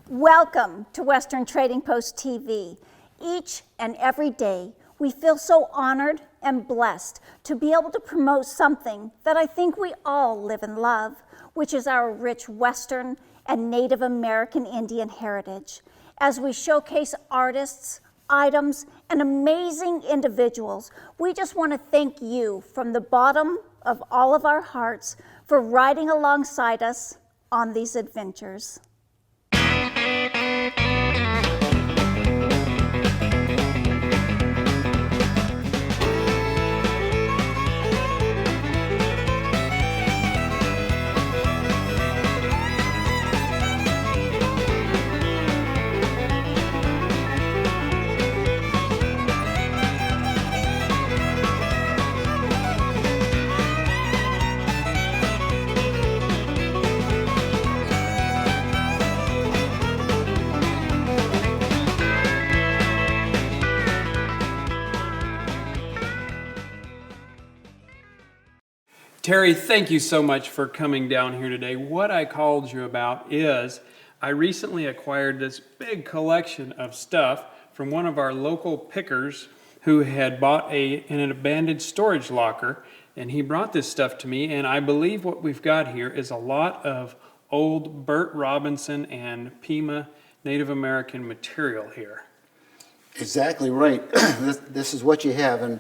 Welcome to Western Trading Post TV. Each and every day, we feel so honored and blessed to be able to promote something that I think we all live and love, which is our rich Western and Native American Indian heritage, as we showcase artists, items, and amazing individuals. We just want to thank you from the bottom of all of our hearts for riding alongside us on these adventures. Terry, thank you so much for coming down here today. What I called you about is I recently acquired this big collection of stuff from one of our local pickers who had bought an abandoned storage locker, and he brought this stuff to me, and I believe what we've got here is a lot of old Burt Robinson and Pima Native American material here. Exactly right. This is what you have, and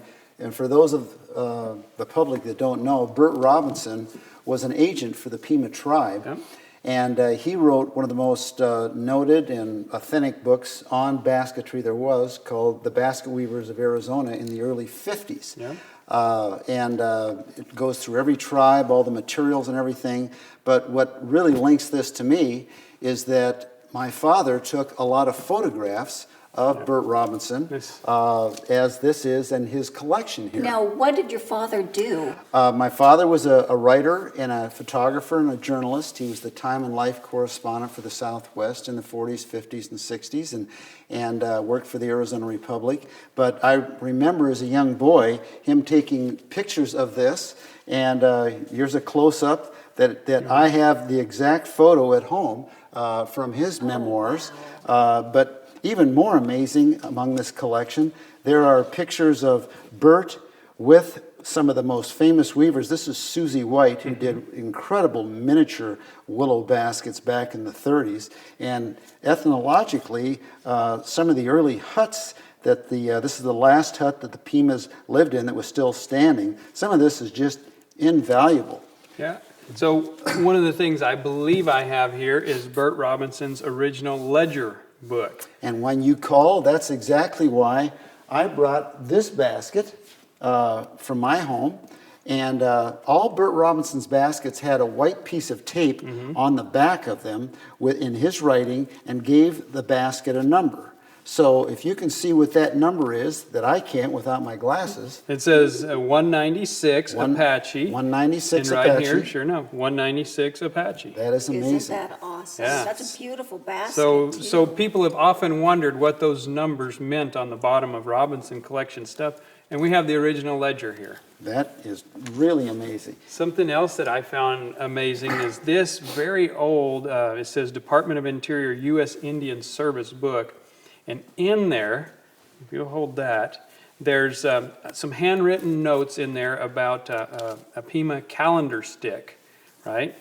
for those of the public that don't know, Burt Robinson was an agent for the Pima tribe, Yep. and he wrote one of the most noted and authentic books on basketry there was, called The Basket Weavers of Arizona, in the early 50s. Yep. It goes through every tribe, all the materials and everything, but what really links this to me is that my father took a lot of photographs of Burt Robinson, as this is in his collection here. Now, what did your father do? My father was a writer and a photographer and a journalist. He was the time and life correspondent for the Southwest in the 40s, 50s, and 60s, and worked for the Arizona Republic. But I remember as a young boy him taking pictures of this, and here's a close-up that I have the exact photo at home from his memoirs. But even more amazing among this collection, there are pictures of Burt with some of the most famous weavers. This is Susie White, who did incredible miniature willow baskets back in the 30s. And ethnologically, some of the early huts that this is the last hut that the Pimas lived in that was still standing. Some of this is just invaluable. Yeah. So one of the things I believe I have here is Burt Robinson's original ledger book. And when you call, that's exactly why I brought this basket from my home. And all Burt Robinson's baskets had a white piece of tape on the back of them in his writing, and gave the basket a number. So if you can see what that number is, that I can't without my glasses. It says 196 Apache. 196 and right Apache. here, sure enough, 196 Apache. That is amazing. Isn't that awesome? Yeah. That's a beautiful basket. So people have often wondered what those numbers meant on the bottom of Robinson collection stuff, and we have the original ledger here. That is really amazing. Something else that I found amazing is this very old, it says Department of Interior U.S. Indian Service book. And in there, if you'll hold that, there's some handwritten notes in there about a Pima calendar stick, right?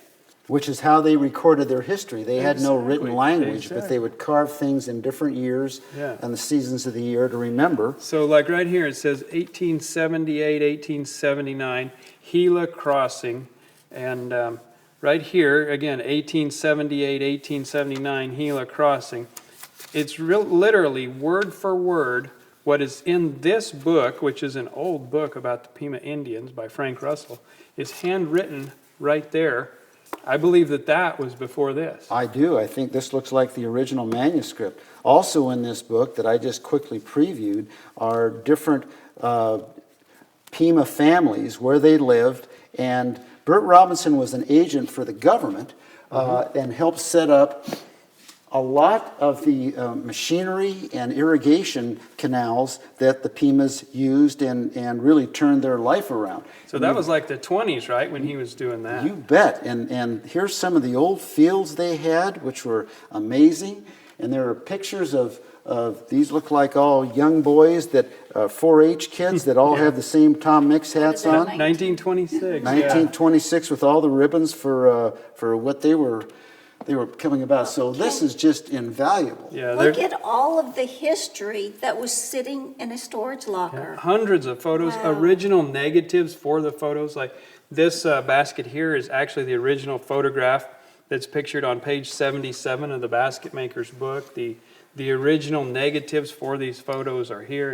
Which is how they recorded their history. They had no written Exactly. language, but they would carve things in different years and the seasons of the year to remember. So like right here, it says 1878, 1879, Gila Crossing. And right here, again, 1878, 1879, Gila Crossing. It's literally word for word what is in this book, which is an old book about the Pima Indians by Frank Russell, is handwritten right there. I believe that was before this. I do. I think this looks like the original manuscript. Also in this book that I just quickly previewed are different Pima families, where they lived. And Burt Robinson was an agent for the government and helped set up a lot of the machinery and irrigation canals that the Pimas used and really turned their life around. So that was like the 20s, right, when he was doing that? You bet. And here's some of the old fields they had, which were amazing. And there are pictures of these look like all young boys that 4-H kids that all have the same Tom Mix hats on. 1926. 1926 with all the ribbons for what they were coming about. So this is just invaluable. Yeah, Look at all of the history that was sitting in a storage locker. hundreds of photos, Wow. original negatives for the photos. Like this basket here is actually the original photograph that's pictured on page 77 of the Basket Maker's book. The original negatives for these photos are here.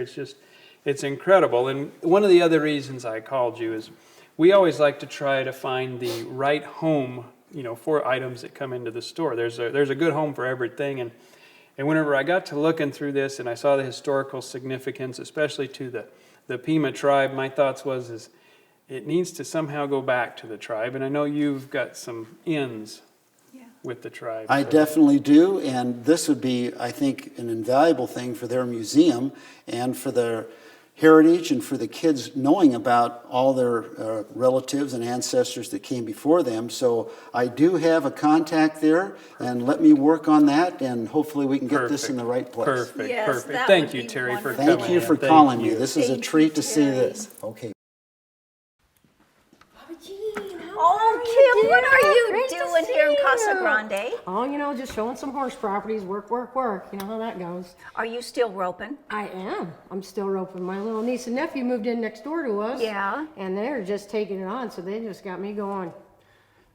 It's incredible. And one of the other reasons I called you is we always like to try to find the right home, for items that come into the store. There's a good home for everything. And whenever I got to looking through this and I saw the historical significance, especially to the Pima tribe, my thoughts was it needs to somehow go back to the tribe. And I know you've got some ins with the tribe. I definitely do, and this would be, I think, an invaluable thing for their museum and for their heritage and for the kids knowing about all their relatives and ancestors that came before them. So I do have a contact there, and let me work on that, and hopefully we can get this in the right place. Perfect, Yes, perfect. that Thank would you, be Terry, for wonderful. coming Thank you in. for Thank calling me. you. This is a Thank you, treat to see Terry. this. Okay. Oh, Kim, what are you Great to doing see here in you. Casa Grande? Oh, just showing some horse properties, work. You know how that goes. Are you still roping? I am. I'm still roping. My little niece and nephew moved in next door to us. Yeah. And they're just taking it on, so they just got me going.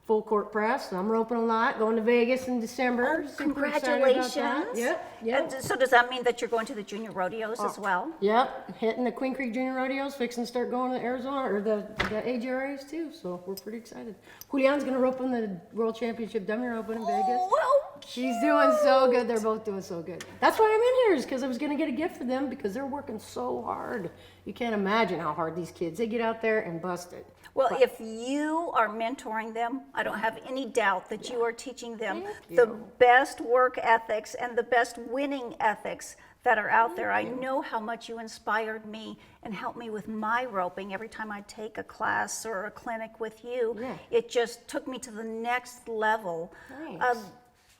Full court press. I'm roping a lot. Going to Vegas in December. Oh, Super excited about that. congratulations. Yep. And so does that mean that you're going to the junior rodeos as well? Yep. Hitting the Queen Creek Junior Rodeos, fixing to start going to Arizona, or the AJRAs too, so we're pretty excited. Julian's gonna rope in the World Championship dummy roping in Vegas. Oh, well, She's doing so good. They're both doing so good. That's why I'm in here, is because I was going to get a gift for them because they're working so hard. You can't imagine how hard these kids, they get out there and bust it. well, if you are mentoring them, I don't have any doubt that you are teaching them Thank the you. best work ethics and the best winning ethics that are out there. I know how much you inspired me and helped me with my roping every time I take a class or a clinic with you. Yeah. It just took me to the next level. Nice. I'm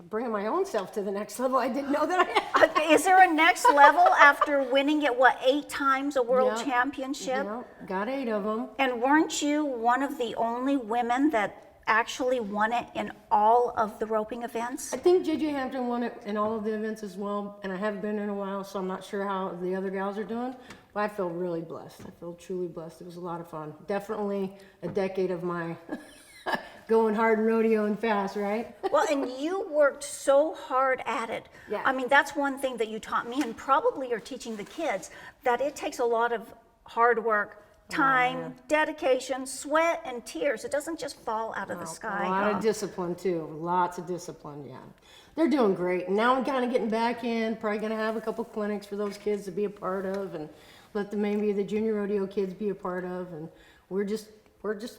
bringing my own self to the next level. I didn't know that I had. Is there a next level after winning it, 8 times a world Yep. championship? Yep. Got 8 of them. And weren't you one of the only women that actually won it in all of the roping events? I think JJ Hampton won it in all of the events as well, and I haven't been in a while, so I'm not sure how the other gals are doing. But I feel really blessed. I feel truly blessed. It was a lot of fun. Definitely a decade of my going hard and rodeoing fast, right? Well, and you worked so hard at it. Yeah. I mean, that's one thing that you taught me, and probably you're teaching the kids, that it takes a lot of hard work, time, dedication, sweat, and tears. It doesn't just fall out of the sky. A lot huh? of discipline too. Lots of discipline, yeah. They're doing great. And now I'm kind of getting back in. Probably going to have a couple clinics for those kids to be a part of, and let them maybe the junior rodeo kids be a part of. And we're just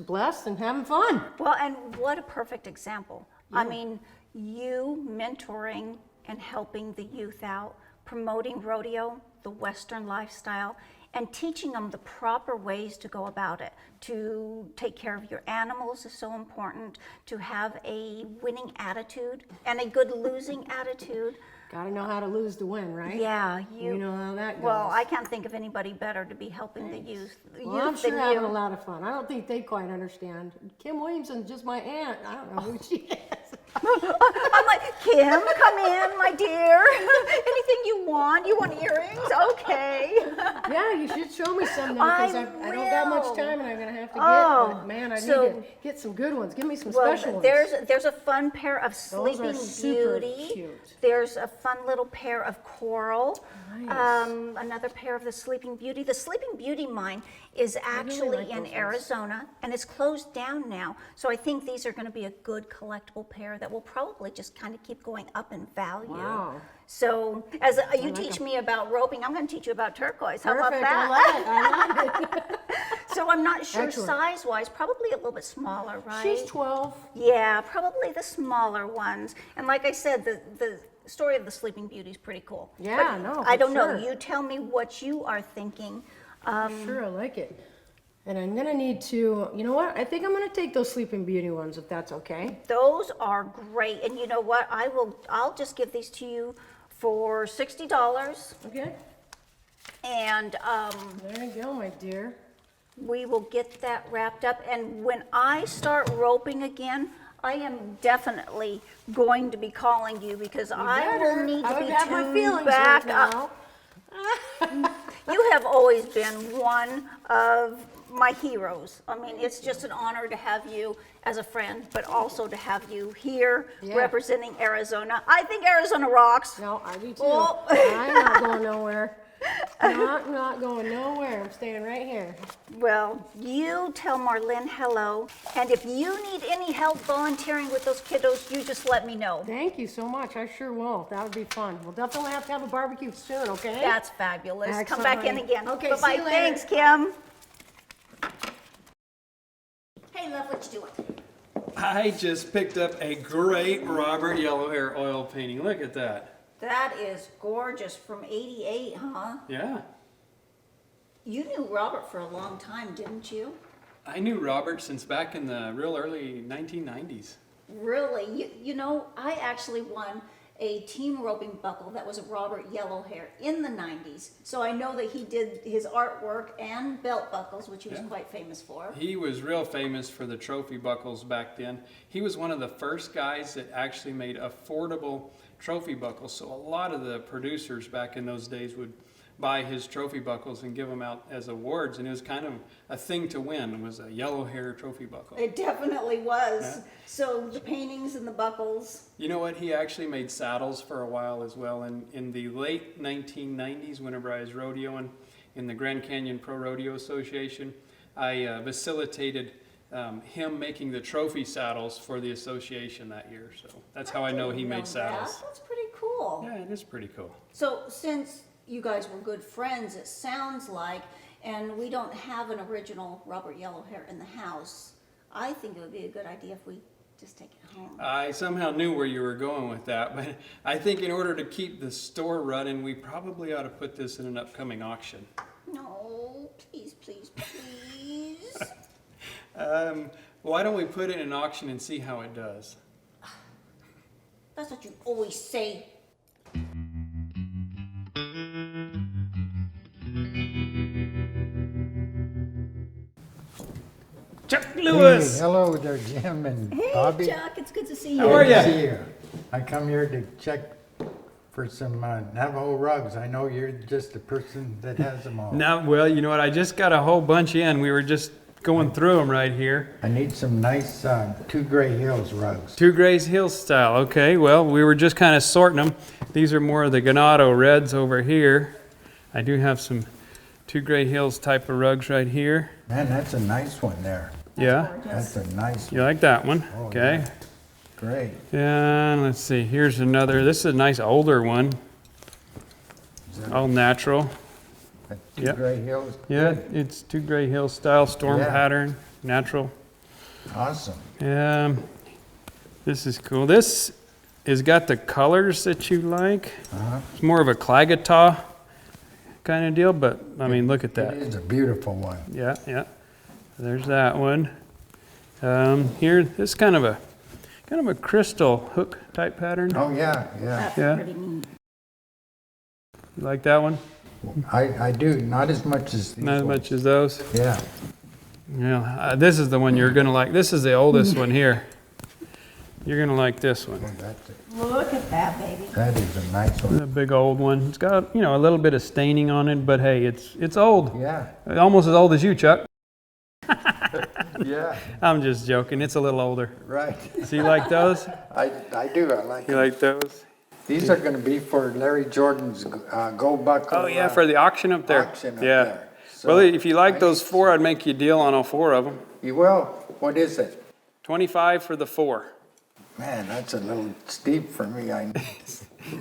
blessed and having fun. Well, and what a perfect example. I mean, you mentoring and helping the youth out, promoting rodeo, the Western lifestyle, and teaching them the proper ways to go about it. To take care of your animals is so important, to have a winning attitude and a good losing attitude. Got to know how to lose to win, right? Yeah, You know how that goes. Well, I can't think of anybody better to be helping the youth. Well, I'm sure than having you. a lot of fun. I don't think they quite understand. Kim Williamson's just my aunt. I don't know who she is. I'm like, Kim, come in, my dear. Anything you want? You want earrings? Okay. Yeah, you should show me some though, because I don't got will. much time and I'm gonna have to get. Oh, But man, I so- need to get some good ones. Give me some Well, special ones. there's a fun pair of Those are Sleeping super Beauty. cute. There's a fun little pair of Coral. Nice. Another pair of the Sleeping Beauty. The Sleeping Beauty mine is actually like in those ones. Arizona, and it's closed down now. So I think these are going to be a good collectible pair that will probably just kind of keep going up in value. Wow. So as you teach me about roping, I'm going to teach you about turquoise. How Perfect. about that? I love it. So I'm not sure Excellent. size-wise, probably a little bit smaller, right? She's 12. Yeah, probably the smaller ones. And like I said, the story of the Sleeping Beauty is pretty cool. Yeah, But no, I for don't know. sure. You tell me what you are thinking. Sure, I like it. And I'm gonna need to, you know what? I think I'm gonna take those Sleeping Beauty ones if that's okay. Those are great, and you know what? I'll just give these to you for $60, Okay. and There you go, my dear. we will get that wrapped up. And when I start roping again, I am definitely going to be calling you because I will need to I be would have my tuned feelings back right up. now. You have always been one of my heroes. I mean, it's just an honor to have you as a friend, but also to have you here Yeah. representing Arizona. I think Arizona rocks. No, I do too. Oh. I'm not going nowhere. Not going nowhere. I'm staying right here. Well, you tell Marlene hello, and if you need any help volunteering with those kiddos, you just let me know. Thank you so much. I sure will. That would be fun. We'll definitely have to have a barbecue soon, okay? That's fabulous. Come Excellent, back in honey. again. Okay, Bye-bye. see you later. Thanks, Kim. Hey, love, what you doing? I just picked up a great Robert Yellowhair oil painting. Look at that. That is gorgeous from '88, huh? Yeah. You knew Robert for a long time, didn't you? I knew Robert since back in the real early 1990s. Really? You know, I actually won a team roping buckle that was a Robert Yellowhair in the 90s. So I know that he did his artwork and belt buckles, which he was Yeah. quite famous for. He was real famous for the trophy buckles back then. He was one of the first guys that actually made affordable trophy buckles. So a lot of the producers back in those days would buy his trophy buckles and give them out as awards, and it was kind of a thing to win. It was a yellow hair trophy buckle. It definitely was. Yeah. So the paintings and the buckles. You know what? He actually made saddles for a while as well. And in the late 1990s, whenever I was rodeoing in the Grand Canyon Pro Rodeo Association, I facilitated him making the trophy saddles for the association that year. So that's how I know he made saddles. That's pretty cool. Yeah, it is pretty cool. So since you guys were good friends, it sounds like, and we don't have an original Robert Yellowhair in the house, I think it would be a good idea if we just take it home. I somehow knew where you were going with that, but I think in order to keep the store running, we probably ought to put this in an upcoming auction. No, please, please, please. Why don't we put it in an auction and see how it does? That's what you always say. Chuck Lewis! Hey, hello there, Jim and Hey, Bobby. Chuck, it's good to see you. How are Good to ya? see you. I come here to check for some Navajo rugs. I know you're just the person that has them all. Now, well, you know what? I just got a whole bunch in. We were just going through them right here. I need some nice Two Gray Hills rugs. Two Grays Hills style. Okay, well, we were just kind of sorting them. These are more of the Ganado Reds over here. I do have some Two Gray Hills type of rugs right here. Man, that's a nice one there. Yeah, That's a nice you one. like that one? Oh, Okay. yeah. Great. And let's see, here's another. This is a nice older one. Is that All natural. a Two Yep. Gray Hills? Yeah, it's Two Gray Hills style, storm Yeah. pattern, natural. Awesome. This is cool. This has got the colors that you like. Uh-huh. It's more of a Klagetaw kind of deal, but I mean, look at It that. is a beautiful one. Yeah, yeah. There's that one. Here, this is kind of a crystal hook type pattern. Oh, yeah, yeah. That's Yeah. pretty neat. You like that one? I do, not as much as these Not as ones. much as those. Yeah. Yeah, this is the one you're gonna like. This is the oldest one here. You're gonna like this one. Oh, that's it. Look at that, baby. That is a nice one. The big old one. It's got, a little bit of staining on it, but hey, it's old. Yeah, Almost as old as you, Chuck. yeah, I'm just joking. It's a little older. right. So you like those? I do, I like You them. like those? These are gonna be for Larry Jordan's gold buckle. Oh yeah, for the auction up there. auction up Yeah. there. Well, So, if you like I those need four, I'd make you a deal on all four of them. You will? What is it? 25 for the four. Man, that's a little steep for me.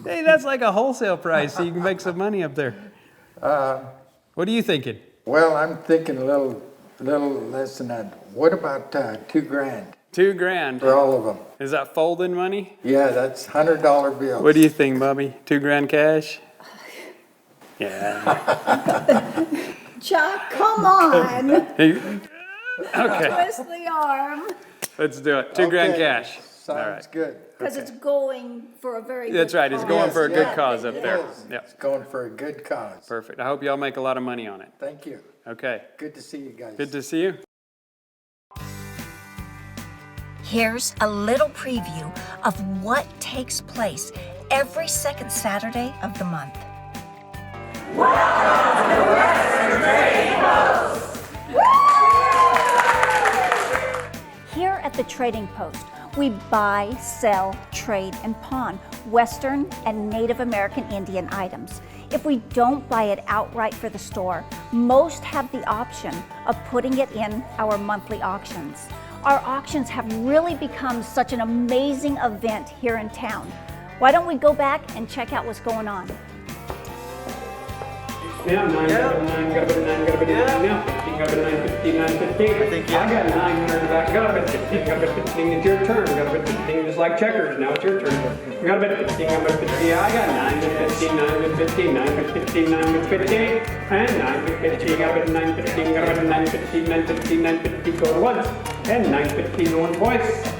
Hey, that's like a wholesale price, so you can make some money up there. What are you thinking? Well, I'm thinking a little less than that. What about $2,000? $2,000. for all of them. Is that folding money? Yeah, that's $100 bills. What do you think, Bubby? $2,000 cash? Yeah. Chuck, come on. Okay, Twist the arm. let's do it. $2,000 Okay. cash. Sounds All right. good. Because it's going for a very good That's right. It's going Yes, for a good yeah, cause up it there. is. Yeah. It's going for a good cause. Perfect. I hope y'all make a lot of money on it. Thank you. Okay. Good to see you guys. Good to see you. Here's a little preview of what takes place every second Saturday of the month. Here at the Trading Post, we buy, sell, trade, and pawn Western and Native American Indian items. If we don't buy it outright for the store, most have the option of putting it in our monthly auctions. Our auctions have really become such an amazing event here in town. Why don't we go back and check out what's going on? Now, 9, got a 9, got a 9, got a 9, now 15, got a 9, 15, 9, 15. I think, yeah. I got 900 back, got a bit 15, got a bit 15, it's your turn, got a bit 15, just like checkers, now it's your turn. Got a bit 15, got a bit 15, yeah, I got 9 bit 15, 9 bit 15, 9 bit 15, 9 bit 15, and 9 bit 15, got a bit 9 15, got a bit 9 15, 9 15, 9 15, go once, and 9 15 going twice.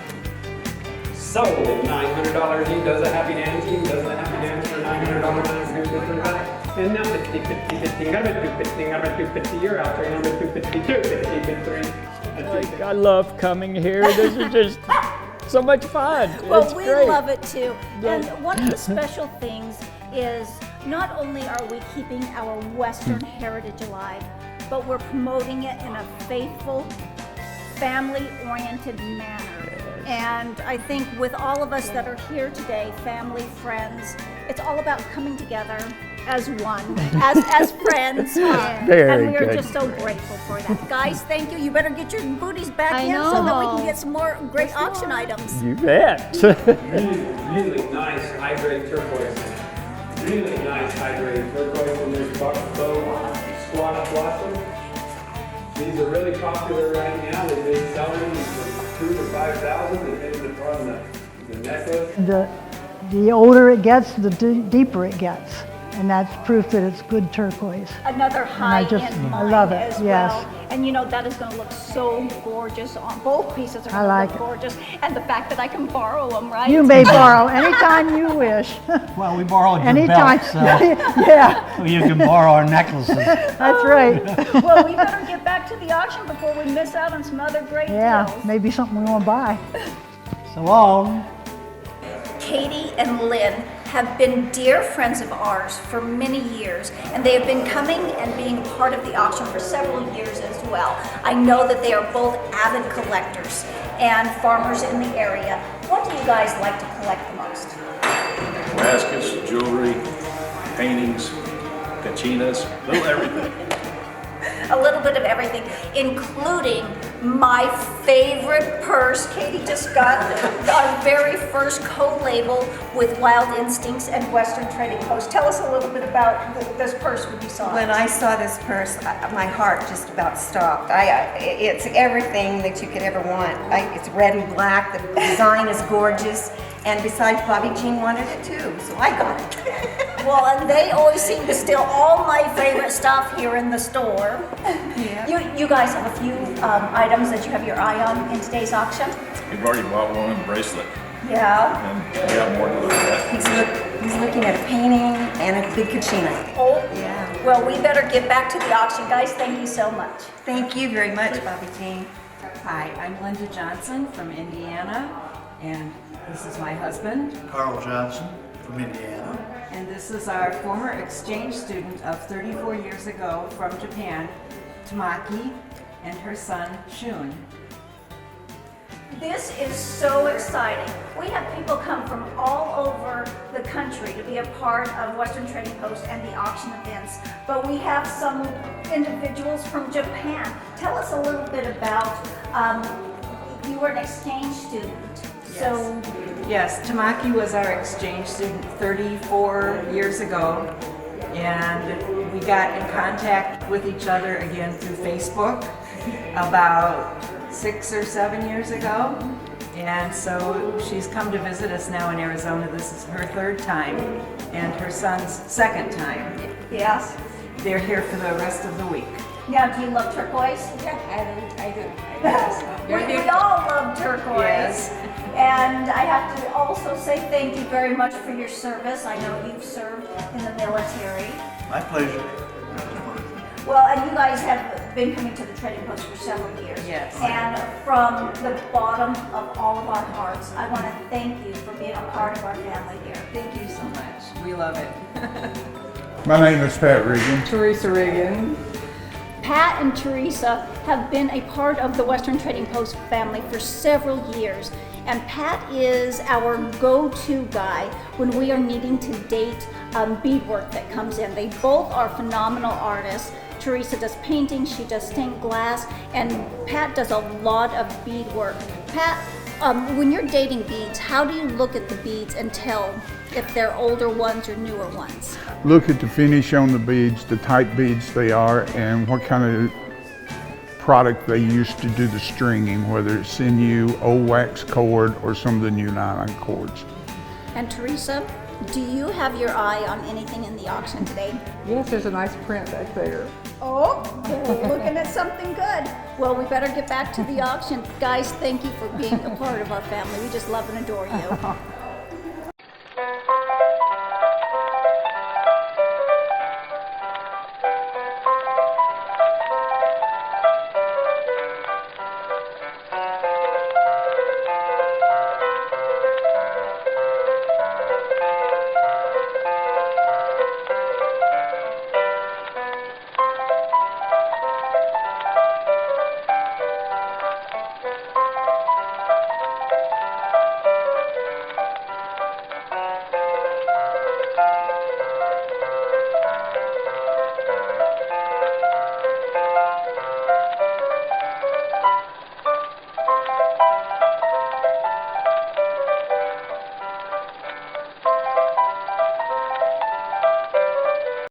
Sold at $900, he does a happy dance, he does a happy dance for $900, and now 50, 50, 15, got a bit 250, got a bit 250, you're out there, got a bit 252, 50, bit 3. I love coming here. This is just so much fun. Well, it's we great. love it too. And one of the special things is not only are we keeping our Western heritage alive, but we're promoting it in a faithful, family-oriented manner. And I think with all of us that are here today, family, friends, it's all about coming together as one, as friends. Very and we are good. just so grateful for that. Guys, thank you. You better get your booties back I in so that we know. can get some more great auction items. You bet. Really nice high-grade turquoise. Really nice high-grade turquoise, and there's buckbow squash blossom. These are really popular right now. They've been selling for $2,000 to $5,000. They've been from the necklace. The older it gets, the deeper it gets. And that's proof that it's good turquoise. Another high-end I mine love it, as yes. well. And you know, that is gonna look so gorgeous on, both pieces are I gonna like look it. gorgeous. And the fact that I can borrow them, right? You may borrow anytime you wish. Well, we borrowed your Anytime. belt, so Yeah, you can borrow our necklaces. that's right. Well, we better get back to the auction before we miss out on some other great Yeah, deals. maybe something we want to buy. So long. Katie and Lynn have been dear friends of ours for many years, and they have been coming and being a part of the auction for several years as well. I know that they are both avid collectors and farmers in the area. What do you guys like to collect the most? Baskets, jewelry, paintings, kachinas, little everything. A little bit of everything, including my favorite purse. Katie just got our very first co-label with Wild Instincts and Western Trading Post. Tell us a little bit about this purse when you saw it. When I saw this purse, my heart just about stopped. It's everything that you could ever want. It's red and black, the design is gorgeous, and besides, Bobby Jean wanted it too, so I got it. Well, and they always seem to steal all my favorite stuff here in the store. Yeah. You guys have a few items that you have your eye on in today's auction? We've already bought one bracelet, Yeah. and we got more to look at. He's looking at a painting and a big kachina. Oh, Yeah. well, we better get back to the auction, guys. Thank you so much. Thank you very much, Bobby Jean. Hi, I'm Linda Johnson from Indiana, and this is my husband, Carl Johnson from Indiana. and this is our former exchange student of 34 years ago from Japan, Tamaki, and her son, Shun. This is so exciting. We have people come from all over the country to be a part of Western Trading Post and the auction events, but we have some individuals from Japan. Tell us a little bit about, you were an exchange student. So Yes, Tamaki was our exchange student 34 years ago, and we got in contact with each other again through Facebook about 6 or 7 years ago, And so she's come to visit us now in Arizona. This is her 3rd time and her son's 2nd time. Yes. They're here for the rest of the week. Now, do you love turquoise? Yeah, I do. We all love turquoise. Yes. And I have to also say thank you very much for your service. I know you've served in the military. My pleasure. Well, and you guys have been coming to the trading post for several years. Yes. And from the bottom of all of our hearts, I want to thank you for being a part of our family here. Thank you so much. We love it. My name is Pat Regan. Teresa Regan. Pat and Teresa have been a part of the Western Trading Post family for several years. And Pat is our go-to guy when we are needing to date beadwork that comes in. They both are phenomenal artists. Teresa does painting, she does stained glass, and Pat does a lot of beadwork. Pat, when you're dating beads, how do you look at the beads and tell if they're older ones or newer ones? Look at the finish on the beads, the type beads they are, and what kind of product they used to do the stringing, whether it's sinew, old wax cord, or some of the new nylon cords. And Teresa, do you have your eye on anything in the auction today? Yes, there's a nice print back there. Oh, looking at something good. Well, we better get back to the auction. Guys, thank you for being a part of our family. We just love and adore you.